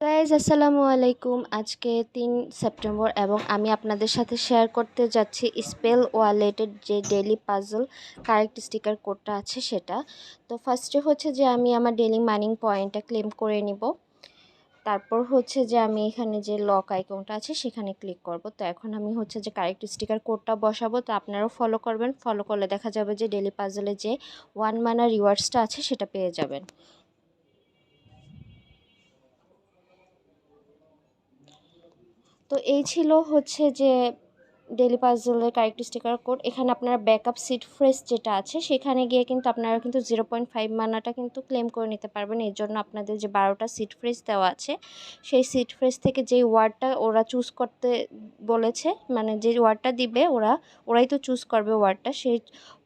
Guys আসসালামু আলাইকুম। আজকে 3 সেপ্টেম্বর এবং আমি আপনাদের সাথে শেয়ার করতে যাচ্ছি স্পেল ওয়ালেটের যে ডেইলি পাজল কারেক্ট স্টিকার কোডটা আছে সেটা। তো ফার্স্টে হচ্ছে যে আমি আমার ডেইলি মাইনিং পয়েন্টটা ক্লেম করে নিব। তারপর হচ্ছে যে আমি এখানে যে লক আইকনটা আছে সেখানে ক্লিক করব। তো এখন আমি হচ্ছে যে কারেক্ট স্টিকার কোডটা বসাবো। তো আপনারাও ফলো করবেন, ফলো করলে দেখা যাবে যে ডেইলি পাজলে যে 1 মানা রিওয়ার্ডসটা আছে সেটা পেয়ে যাবেন। তো এই ছিল হচ্ছে যে ডেইলি পাজলের কারেক্ট স্টিকার কোড। এখানে আপনারা ব্যাকআপ সিট ফ্রেজ যেটা আছে সেখানে গিয়ে কিন্তু আপনারা কিন্তু 0.5 মানাটা কিন্তু ক্লেম করে নিতে পারবেন। এর জন্য আপনাদের যে 12টা সিট ফ্রেজ দেওয়া আছে সেই সিট ফ্রেজ থেকে যেই ওয়ার্ডটা ওরা চুজ করতে বলেছে, মানে যে ওয়ার্ডটা দিবে ওরাই তো চুজ করবে ওয়ার্ডটা, সেই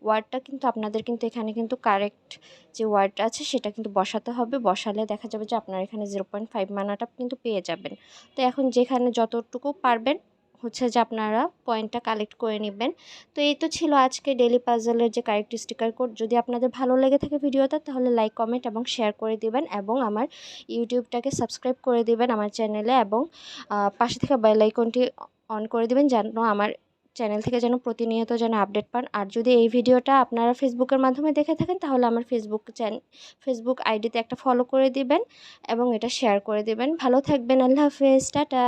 ওয়ার্ডটা কিন্তু আপনাদের কিন্তু এখানে কিন্তু কারেক্ট যে ওয়ার্ডটা আছে সেটা কিন্তু বসাতে হবে। বসালে দেখা যাবে যে আপনারা এখানে 0.5 মানাটা কিন্তু পেয়ে যাবেন। তো এখন যেখানে যতটুকু পারবেন হচ্ছে যে আপনারা পয়েন্টটা কালেক্ট করে নেবেন। তো এই তো ছিল আজকে ডেইলি পাজলের যে কারেক্ট স্টিকার কোড। যদি আপনাদের ভালো লেগে থাকে ভিডিওটা তাহলে লাইক, কমেন্ট এবং শেয়ার করে দিবেন এবং আমার ইউটিউবটাকে সাবস্ক্রাইব করে দিবেন আমার চ্যানেলে, এবং পাশে থেকে বেল আইকনটি অন করে দিবেন যেন আমার চ্যানেল থেকে যেন প্রতিনিয়ত যেন আপডেট পান। আর যদি এই ভিডিওটা আপনারা ফেসবুকের মাধ্যমে দেখে থাকেন তাহলে আমার ফেসবুক আইডিতে একটা ফলো করে দিবেন এবং এটা শেয়ার করে দিবেন। ভালো থাকবেন। আল্লাহ হাফেজ, টাটা।